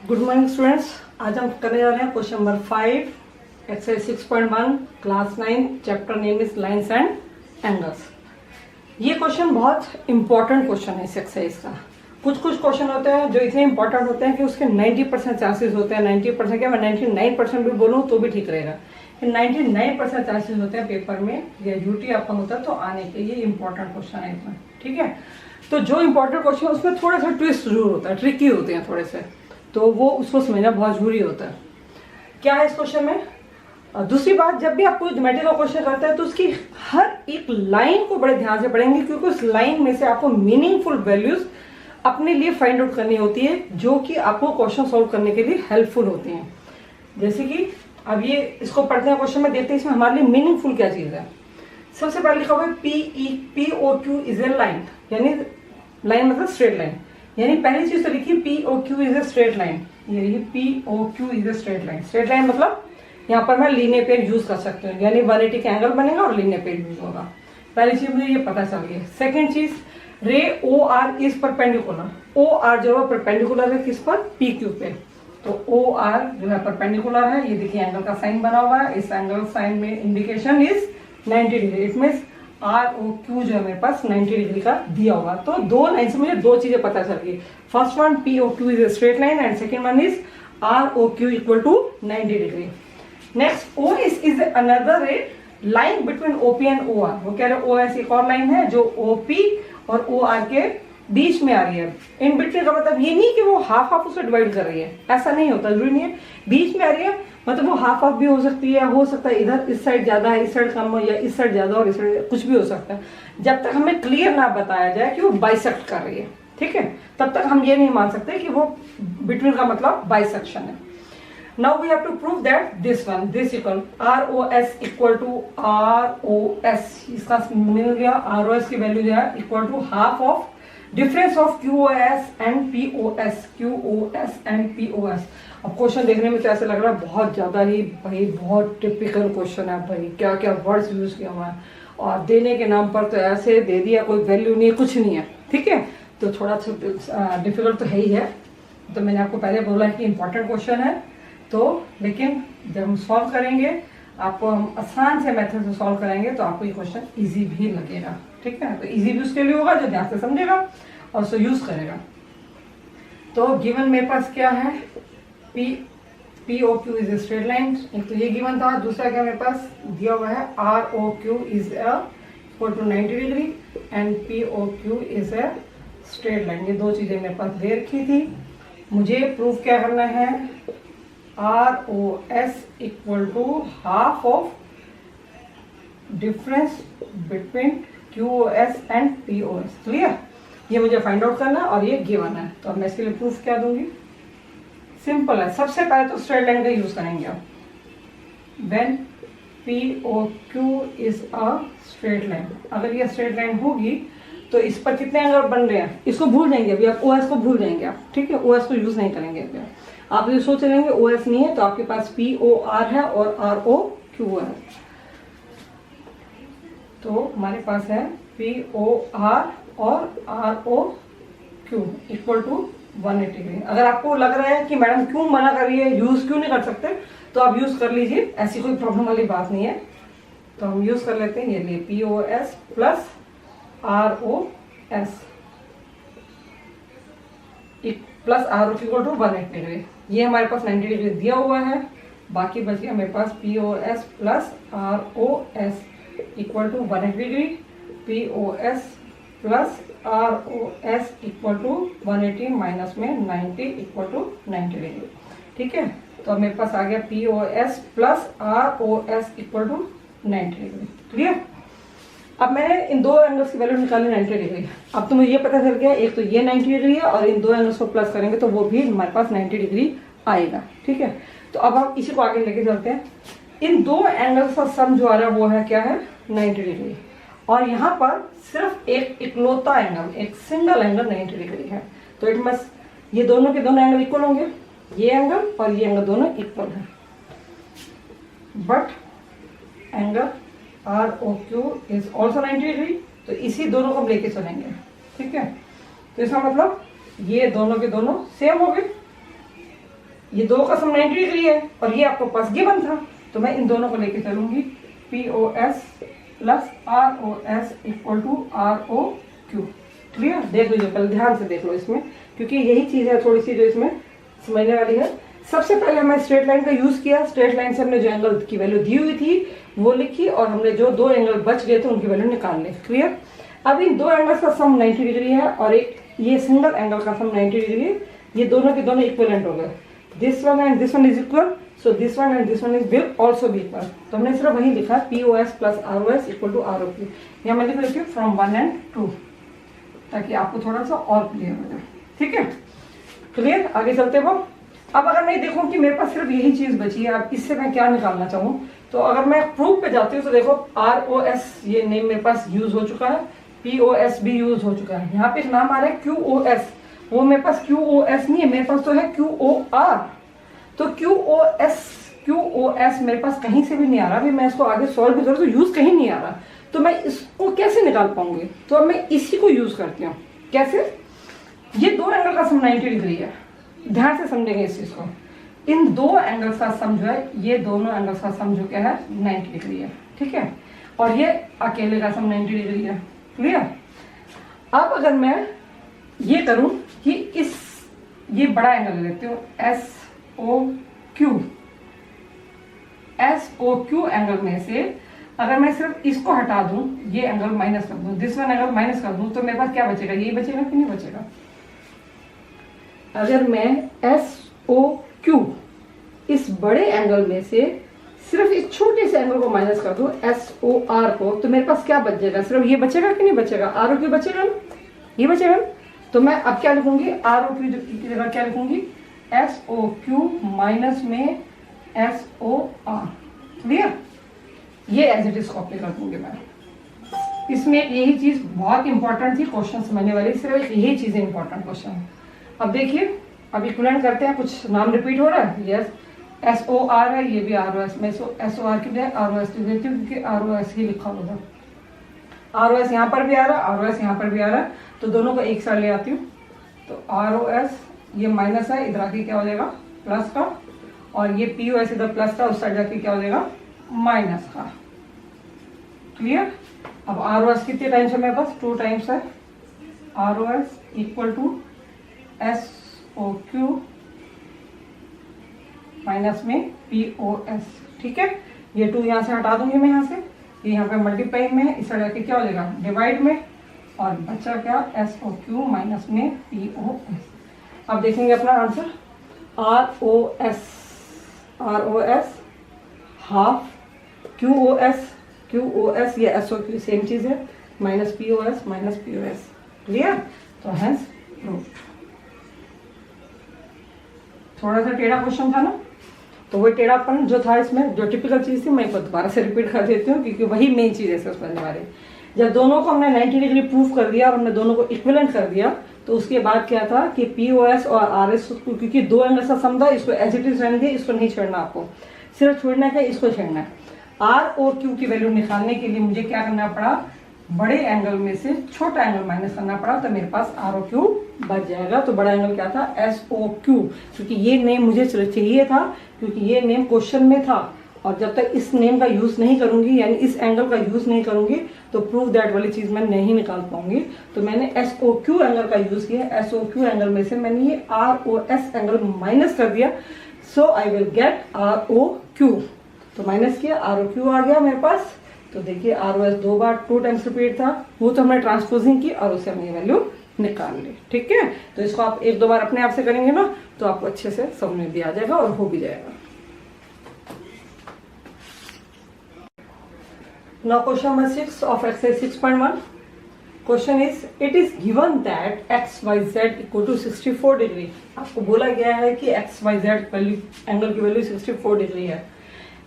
Good morning students. आज हम करने जा रहे हैं question number 5 exercise 6.1 class 9 chapter name his lines and angles. ये क्वेश्चन बहुत इंपॉर्टेंट क्वेश्चन है इस एक्सरसाइज का। कुछ क्वेश्चन होते हैं जो इतने इंपॉर्टेंट होते हैं कि उसके 90% चांसेस होते हैं। 90% क्या, मैं 99% भी बोलूँ तो भी ठीक रहेगा कि 99% चांसेस होते हैं पेपर में या ड्यूटी आपका होता है तो आने के। ये इंपॉर्टेंट क्वेश्चन है इसमें, ठीक है। तो जो इंपॉर्टेंट क्वेश्चन उसमें थोड़ा सा ट्विस्ट जरूर होता है, ट्रिकी होते हैं थोड़े से, तो वो उसको समझना बहुत जरूरी होता है। क्या है इस क्वेश्चन में? दूसरी बात, जब भी आप कोई ज्योमेट्री का क्वेश्चन करते हैं तो उसकी हर एक लाइन को बड़े ध्यान से पढ़ेंगे, क्योंकि उस लाइन में से आपको मीनिंगफुल वैल्यूज अपने लिए फाइंड आउट करनी होती है जो कि आपको क्वेश्चन सॉल्व करने के लिए हेल्पफुल होती हैं। जैसे कि अब ये इसको पढ़ते हैं, क्वेश्चन में देखते हैं इसमें हमारे लिए मीनिंगफुल क्या चीज है। सबसे पहले लिखा हुआ है POQ इज ए लाइन, यानी लाइन मतलब स्ट्रेट लाइन। यानी पहली चीज तो लिखी POQ is a straight line. ये लिखी POQ is a straight line. Straight line मतलब यहाँ पर मैं लीनियर पेज यूज कर सकती हूँ, यानी 180 का एंगल बनेगा और लीनियर पेज यूज होगा। पहली चीज मुझे ये पता चल गई। सेकंड चीज, रे OR इज परपेंडिकुलर। OR जो है परपेंडिकुलर है किस पर? PQ पे। तो OR जो है परपेंडिकुलर है। ये देखिए एंगल का साइन बना हुआ है, इस एंगल साइन में indication is 90 degree. It means ROQ जो है मेरे पास 90 डिग्री का दिया हुआ। तो दो लाइन से मुझे दो चीजें पता चल गई। First one POQ is a straight line and second one is ROQ equal to 90 degree. Next, OS is another line between OP and OR। वो कह रहे OS एक और लाइन है जो OP और OR के बीच में आ रही है। इन बिटवीन का मतलब ये नहीं कि वो हाफ हाफ उसको डिवाइड कर रही है, ऐसा नहीं होता, जरूरी नहीं है। बीच में आ रही है मतलब वो हाफ हाफ भी हो सकती है, हो सकता है इधर इस साइड ज्यादा है, इस साइड कम हो, या इस साइड ज्यादा और इस साइड कुछ भी हो सकता है। जब तक हमें क्लियर ना बताया जाए कि वो बाइसेक्ट कर रही है, ठीक है, तब तक हम ये नहीं मान सकते कि वो बिटवीन का मतलब बाइसेक्शन है। Now we have to prove that this equal ROS equal to ROS। इसका मीनिंग गया ROS की वैल्यू जो है equal to half of difference of QOS and POS। QOS and POS। अब क्वेश्चन देखने में तो ऐसा लग रहा है बहुत ज्यादा ही भाई बहुत टिपिकल क्वेश्चन है भाई, क्या क्या वर्ड्स यूज किया हुआ है और देने के नाम पर तो ऐसे दे दिया, कोई वैल्यू नहीं है, कुछ नहीं है, ठीक है। तो थोड़ा सा डिफिकल्ट तो है ही है। तो मैंने आपको पहले बोला है कि इंपॉर्टेंट क्वेश्चन है, तो लेकिन जब हम सॉल्व करेंगे आपको हम आसान से मेथड से सॉल्व करेंगे तो आपको ये क्वेश्चन इजी भी लगेगा, ठीक है। तो इजी भी उसके लिए होगा जो ध्यान से समझेगा और उसको यूज करेगा। तो गिवन मेरे पास क्या है, POQ is a straight line. एक तो ये गिवन था, दूसरा क्या मेरे पास दिया हुआ है ROQ is equal to 90 degree and POQ is a straight line. ये दो चीजें मेरे पास दे रखी थी। मुझे प्रूफ क्या करना है, ROS equal to half of difference between QOS and POS। Clear? ये मुझे फाइंड आउट करना है और ये गिवन है। तो अब मैं इसके लिए प्रूफ क्या दूंगी? सिंपल है। सबसे पहले तो स्ट्रेट लाइन का यूज करेंगे आप। When POQ is a straight line, अगर ये स्ट्रेट लाइन होगी तो इस पर कितने एंगल बन रहे हैं इसको भूल जाएंगे। अभी आप OS को भूल जाएंगे आप, ठीक है। OS को यूज नहीं करेंगे अभी आप ये सोच रहेंगे OS नहीं है, तो आपके पास POR है और ROQ है। तो हमारे पास है POR और ROQ इक्वल टू 180 डिग्री। अगर आपको लग रहा है कि मैडम क्यों मना कर रही है, यूज क्यों नहीं कर सकते, तो आप यूज कर लीजिए, ऐसी कोई प्रॉब्लम वाली बात नहीं है। तो हम यूज कर लेते हैं, ये लिए POS plus ROS plus ROQ equal to 180 degree. ये हमारे पास 90 डिग्री दिया हुआ है, बाकी बच गया मेरे पास POS plus ROS equal to 180 degree. POS plus ROS equal to 180 minus में 90 इक्वल टू 90 डिग्री, ठीक है। तो अब मेरे पास आ गया POS plus ROS equal to 90 degree. Clear? अब मैंने इन दो एंगल्स की वैल्यू निकाली 90 डिग्री। अब तो मुझे ये पता चल गया एक तो ये 90 डिग्री है और इन दो एंगल्स को प्लस करेंगे तो वो भी हमारे पास 90 डिग्री आएगा, ठीक है। तो अब हम इसी को आगे लेके चलते हैं। इन दो एंगल्स का सम जो आ रहा है वो है क्या है, 90 डिग्री। और यहाँ पर सिर्फ एक इकलौता एंगल, एक सिंगल एंगल 90 डिग्री है। तो इट मस्ट ये दोनों के दोनों एंगल इक्वल होंगे, ये एंगल और ये एंगल दोनों इक्वल है। But angle ROQ is also 90 degree, तो इसी दोनों को हम लेके चलेंगे, ठीक है। तो इसका मतलब ये दोनों के दोनों सेम हो गए, ये दो का सम 90 डिग्री है और ये आपको पास गिवन था, तो मैं इन दोनों को लेके चलूंगी POS plus ROS equal to ROQ। Clear? देख लीजिए, पहले ध्यान से देख लो इसमें, क्योंकि यही चीज है थोड़ी सी जो इसमें समझने वाली है। सबसे पहले हमने स्ट्रेट लाइन का यूज किया, स्ट्रेट लाइन से हमने जो एंगल की वैल्यू दी हुई थी वो लिखी और हमने जो दो एंगल बच गए थे उनकी वैल्यू निकाल ली। क्लियर? अब इन दो एंगल्स का सम 90 डिग्री है और एक ये सिंगल एंगल का सम 90 डिग्री है। ये दोनों के दोनों इक्विवेलेंट हो गए। This one and this one is equal, so this one and this one is will also be equal. तो हमने सिर्फ वही लिखा POS plus ROS equal to ROQ। यहाँ मैं लिख लेती हूँ फ्रॉम 1 एंड 2 ताकि आपको थोड़ा सा और क्लियर हो जाए। ठीक है? क्लियर? आगे चलते हो। अब अगर मैं देखूं कि मेरे पास सिर्फ यही चीज बची है, अब इससे मैं क्या निकालना चाहूँ, तो अगर मैं प्रूफ पे जाती हूँ तो देखो ROS ये नेम मेरे पास यूज हो चुका है, POS भी यूज हो चुका है। यहाँ पे एक नाम आ रहा है QOS, वो मेरे पास QOS नहीं है, मेरे पास तो है QOR। तो QOS मेरे पास कहीं से भी नहीं आ रहा। अभी मैं इसको आगे सॉल्व भी करूँ तो यूज कहीं नहीं आ रहा, तो मैं इसको कैसे निकाल पाऊंगी? तो अब मैं इसी को यूज करती हूँ। कैसे? ये दो एंगल का सम 90 डिग्री है, ध्यान से समझेंगे इस चीज को। इन दो एंगल्स का सम जो है, ये दोनों एंगल्स का सम जो क्या है 90 डिग्री है। ठीक है? और ये अकेले का सम 90 डिग्री है। क्लियर? अब अगर मैं ये करूं कि ये बड़ा एंगल लेती हूँ SOQ एंगल में से अगर मैं सिर्फ इसको हटा दूं, ये एंगल माइनस कर दूं, दिस वन एंगल माइनस कर दूं, तो मेरे पास क्या बचेगा? यही बचेगा कि नहीं बचेगा? अगर मैं SOQ इस बड़े एंगल में से सिर्फ इस छोटे से एंगल को माइनस कर दूं SOR को, तो मेरे पास क्या बच जाएगा? सिर्फ ये बचेगा कि नहीं बचेगा? ROQ बचेगा ना? ये बचेगा ना? तो मैं अब क्या लिखूंगी? ROQ की जगह क्या लिखूंगी? SOQ माइनस में SOR। क्लियर? ये एज इट इज कॉपी कर दूंगी मैं। इसमें यही चीज बहुत इंपॉर्टेंट थी, क्वेश्चन समझने वाली सिर्फ यही चीजें इंपॉर्टेंट क्वेश्चन है। अब देखिए, अब इक्विवेलेंट करते हैं, कुछ नाम रिपीट हो रहा है। यस, SOR है, ये भी ROS। मैं SOR की बजाय ROS लिख देती हूँ क्योंकि ROS ही लिखा होगा। ROS यहाँ पर भी आ रहा है, ROS यहाँ पर भी आ रहा है, तो दोनों को एक साथ ले आती हूँ। तो ROS ये माइनस है, इधर आके क्या हो जाएगा? प्लस का, और ये POS इधर प्लस का, उस साइड जाके क्या हो जाएगा? माइनस का। क्लियर? अब ROS कितने टाइम्स है मेरे पास? 2 टाइम्स है। ROS equal to SOQ minus में POS। ठीक है? ये 2 यहाँ से हटा दूंगी मैं, यहाँ से ये यहाँ पे मल्टीप्लाई में है, इस साइड जाके क्या हो जाएगा? डिवाइड में, और बचा क्या? SOQ माइनस में POS। अब देखेंगे अपना आंसर। ROS हाफ QOS ये SOQ सेम चीज है, माइनस POS। क्लियर? तो हेंस प्रूव्ड। थोड़ा सा टेढ़ा क्वेश्चन था ना, तो वो टेढ़ापन जो था इसमें, जो टिपिकल चीज थी, मैं दोबारा से रिपीट कर देती हूँ क्योंकि वही मेन चीज है समझने वाले। जब दोनों को हमने 90 डिग्री प्रूफ कर दिया और हमने दोनों को इक्विवेलेंट कर दिया, तो उसके बाद क्या था कि POS और RS, क्योंकि दो एंगल का सम था, इसको एज इट इज रहने दिए, इसको नहीं छेड़ना, आपको सिर्फ छोड़ना है, इसको छेड़ना है। ROQ की वैल्यू निकालने के लिए मुझे क्या करना पड़ा? बड़े एंगल में से छोटा एंगल माइनस करना पड़ा, तो मेरे पास ROQ बच जाएगा। तो बड़ा एंगल क्या था? SOQ, क्योंकि ये नेम मुझे चाहिए था, क्योंकि ये नेम क्वेश्चन में था, और जब तक इस नेम का यूज नहीं करूंगी, यानी इस एंगल का यूज नहीं करूंगी, तो प्रूव दैट वाली चीज मैं नहीं निकाल पाऊंगी। तो मैंने SOQ एंगल का यूज किया। SOQ एंगल में से मैंने ये ROS एंगल माइनस कर दिया, सो आई विल गेट ROQ। तो माइनस किया, ROQ आ गया मेरे पास। तो देखिए ROS 2 टाइम्स रिपीट था, वो तो हमने ट्रांसपोजिंग की और उससे हमने वैल्यू निकाल ली। ठीक है? तो इसको आप 1-2 बार अपने आप से करेंगे ना, तो आपको अच्छे से समझ में भी आ जाएगा और हो भी जाएगा। Now question number 6 of exercise 6.1. Question is, it is given that XYZ equal to 64 degree. आपको बोला गया है कि XYZ वैल्यू, एंगल की वैल्यू 64 डिग्री है,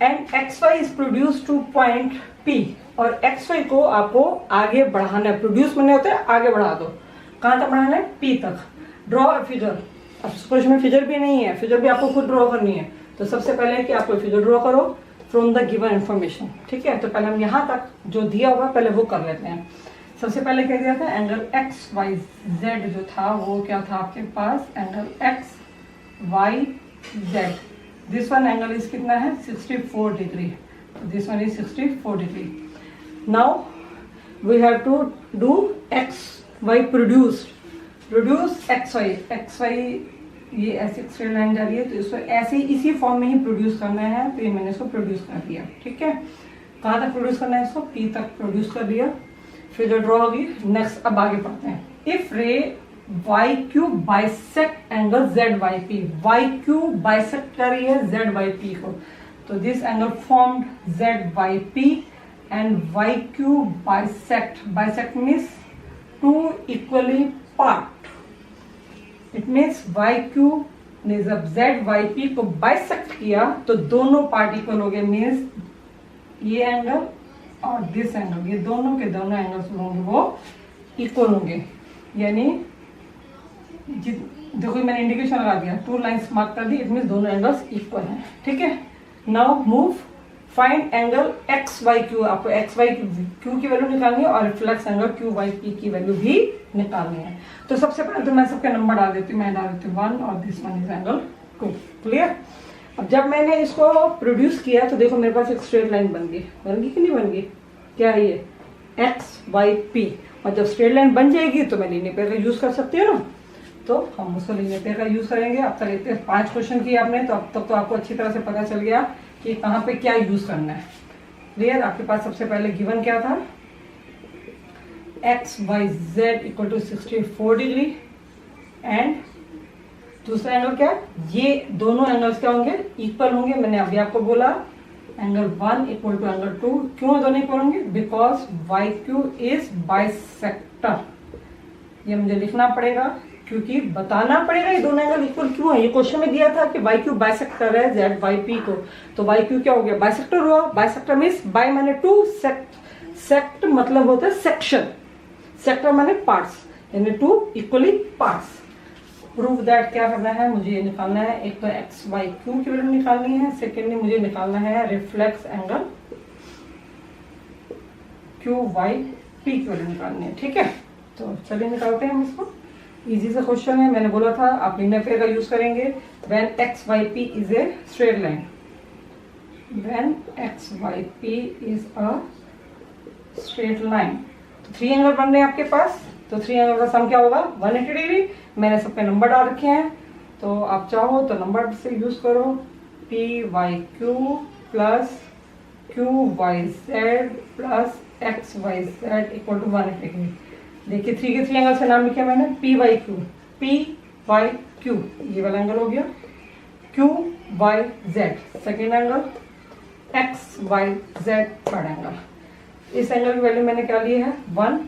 and XY is produced to point P, और XY को आपको आगे बढ़ाना है। प्रोड्यूस मैंने होता है आगे बढ़ा दो, कहां तक बढ़ाना है? P तक। Draw a figure. अब क्वेश्चन में फिगर भी नहीं है, फिगर भी आपको खुद ड्रॉ करनी है। तो सबसे पहले कि आपको फिगर ड्रॉ करो फ्रॉम द गिवन इन्फॉर्मेशन। ठीक है? तो पहले हम यहाँ तक जो दिया होगा पहले वो कर लेते हैं। सबसे पहले क्या दिया था? एंगल XYZ जो था वो क्या था आपके पास? Angle XYZ Z. This one angle is कितना है 64 degree. This one is 64 degree. Now we have to do X Y produce X Y. ये ऐसे स्ट्रेट लाइन जा रही है तो इसको ऐसे इसी फॉर्म में ही प्रोड्यूस करना है. तो ये मैंने इसको प्रोड्यूस कर दिया. ठीक है, कहाँ तक प्रोड्यूस करना है इसको, P तक प्रोड्यूस कर दिया. फिर जो ड्रॉ होगी नेक्स्ट. अब आगे पढ़ते हैं. If ray Y Q bisect angle Z Y P. Y Q bisect कर रही है जेड वाई पी को, तो this angle formed Z Y P and Y Q bisect means two equally part. It means Y Q ने जब Z Y P को bisect किया तो दोनों पार्ट इक्वल हो गए. मीन्स ये एंगल और दिस एंगल, ये दोनों के दोनों एंगल्स होंगे वो इक्वल होंगे. यानी देखो मैंने इंडिकेशन लगा दिया, 2 लाइंस मार्क कर दी. इट मीन्स दोनों एंगल्स इक्वल हैं. ठीक है, now move find angle X Y Q. आपको एक्स वाई क्यू की वैल्यू निकालनी है और reflex angle Q Y P की वैल्यू भी निकालनी है. तो सबसे पहले तो मैं सबके नंबर डाल देती हूँ. मैं डाल देती हूँ 1 और this one is angle 2. Clear. अब जब मैंने इसको प्रोड्यूस किया तो देखो मेरे पास एक स्ट्रेट लाइन बन गई कि नहीं बन गई. क्या है ये, एक्स वाई पी. और जब स्ट्रेट लाइन बन जाएगी तो मैं लीनियर पेयर का यूज कर सकती हूँ ना, तो हम उसको लीनियर पेयर का यूज करेंगे. अब तक इतने 5 क्वेश्चन किए आपने, तो अब तक तो आपको अच्छी तरह से पता चल गया कि कहाँ पे क्या यूज करना है. क्लियर. आपके पास सबसे पहले गिवन क्या था, X Y Z equal to 64 degree and दूसरा एंगल क्या, ये दोनों एंगल्स क्या होंगे, इक्वल होंगे. मैंने अभी आपको बोला एंगल 1 इक्वल टू एंगल 2. क्यों दोनों इक्वल होंगे, because Y Q is bisector. ये मुझे लिखना पड़ेगा क्योंकि बताना पड़ेगा ये दोनों एंगल इक्वल क्यों है. ये क्वेश्चन में दिया था कि वाई क्यू बाइसेक्ट कर रहा है जेड वाई पी को, तो वाई क्यू क्या हो गया, बाइसेक्टर हुआ. बाइसेक्टर मीन्स बाय माने 2, सेक्ट मतलब होता है सेक्शन, सेक्टर माने पार्ट्स, यानी 2 इक्वली पार्ट्स. प्रूव दैट क्या करना है, मुझे ये निकालना है. एक तो एक्स वाई क्यू की वैल्यू निकालनी है. सेकेंडली मुझे निकालना है reflex angle Q Y P की वैल्यू निकालनी है. ठीक है, तो चलिए निकालते हैं हम इसको. इजी सा क्वेश्चन है. मैंने बोला था आप लीनियर पेयर का यूज करेंगे. When X Y P is a straight line, when X Y P is a straight line, तो 3 एंगल बन रहे हैं आपके पास. तो 3 एंगल का सम क्या होगा 180 डिग्री. मैंने सबके नंबर डाल रखे हैं, तो आप चाहो तो नंबर से यूज करो. P Y Q plus Q Y Z plus X Y Z equal to 180 degree. देखिए 3 के 3 एंगल से नाम लिखा मैंने, पी वाई क्यू ये वाला एंगल हो गया. Q Y Z second angle, X Y Z third angle. इस एंगल की वैल्यू मैंने क्या ली है 1,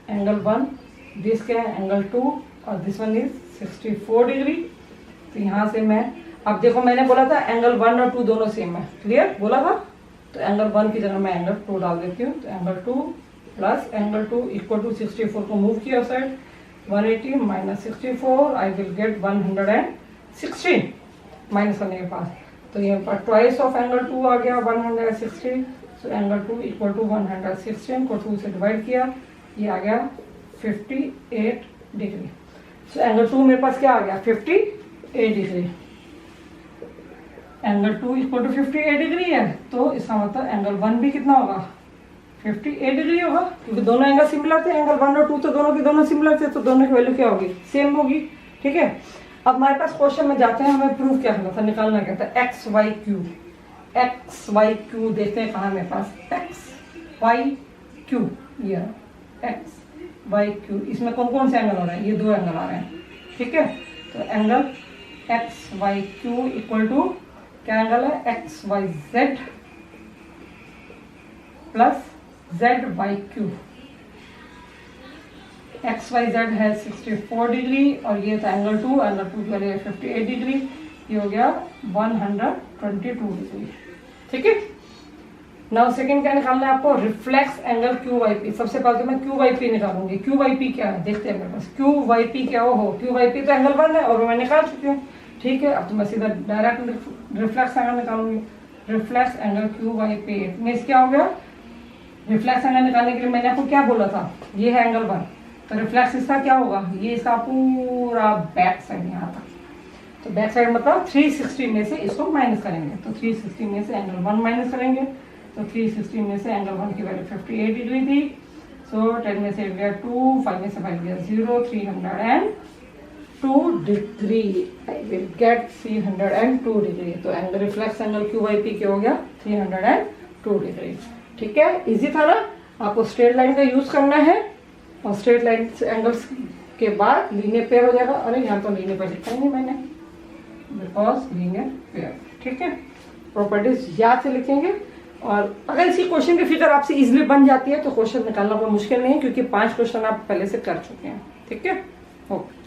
एंगल 1. दिस क्या है एंगल 2 और दिस वन इज 64 डिग्री. तो यहाँ से मैं, अब देखो मैंने बोला था एंगल 1 और 2 दोनों सेम है. क्लियर बोला था, तो एंगल 1 की जगह मैं एंगल 2 डाल देती हूँ. तो angle 2 plus angle 2 equal to 64 को मूव किया side, 180 minus 64 I will get 116 minus करने के पास. तो यहाँ पर ट्वाइस ऑफ एंगल 2 आ गया 160. सो एंगल 2 इक्वल टू 116 को 2 से डिवाइड किया, ये आ गया 58 डिग्री. सो एंगल 2 मेरे पास क्या आ गया 58 degree. Angle 2 equal to 58 degree है, तो इसका मतलब एंगल 1 भी कितना होगा 58 डिग्री होगा, क्योंकि दोनों एंगल सिमिलर थे. एंगल 1 और 2 तो दोनों के दोनों सिमिलर थे, तो दोनों की वैल्यू क्या होगी सेम होगी. ठीक है, अब हमारे पास क्वेश्चन में जाते हैं. हमें प्रूफ क्या करना था, निकालना क्या था एक्स वाई क्यू. देखते हैं कहाँ मेरे पास एक्स वाई क्यू, ये एक्स वाई क्यू. इसमें कौन कौन से एंगल आ रहे हैं, ये 2 एंगल आ रहे हैं. ठीक है, तो angle X Y Q equal to क्या एंगल है X Y Z plus Z Y Q. X Y Z है 64 डिग्री और ये था एंगल 2 की वैल्यू है 58 डिग्री. ये हो गया 122 डिग्री. ठीक है, नाउ सेकंड क्या निकालना है आपको, reflex angle Q Y P. सबसे पहले तो मैं क्यू वाई पी निकालूंगी. क्यू वाई पी क्या है देखते हैं मेरे पास. क्यू वाई पी क्या हो, क्यू वाई पी तो एंगल 1 है और मैं निकाल चुकी हूँ. ठीक है, अब तो मैं सीधा डायरेक्ट रिफ्लेक्स एंगल निकालूंगी. Reflex angle Q Y P means क्या हो गया, रिफ्लेक्स एंगल निकालने के लिए मैंने आपको क्या बोला था, ये है एंगल 1. तो रिफ्लेक्स इसका क्या होगा, ये इसका पूरा बैक साइड यहाँ तक. तो बैक साइड मतलब 360 में से इसको माइनस करेंगे, तो 360 में से एंगल 1 माइनस करेंगे, तो 360 में से एंगल 1 की वैल्यू 58 डिग्री थी। सो 10 में से 8 गया 2, 5 में से 5 गया 0, 302 degree. I will gate 302 degree. तो एंगल रिफ्लेक्स एंगल QYP क्या हो गया 302 डिग्री। ठीक है, इजी था ना। आपको स्ट्रेट लाइन का यूज करना है और स्ट्रेट लाइन एंगल्स के बाद लीनियर पेयर हो जाएगा। अरे यहाँ तो लीनियर पेयर लिखा ही नहीं मैंने, बिकॉज लीनियर पेयर। ठीक है, प्रॉपर्टीज याद से लिखेंगे। और अगर इसी क्वेश्चन की फिगर आपसे इजीली बन जाती है तो क्वेश्चन निकालना कोई मुश्किल नहीं है, क्योंकि 5 क्वेश्चन आप पहले से कर चुके हैं। ठीक है, ओके।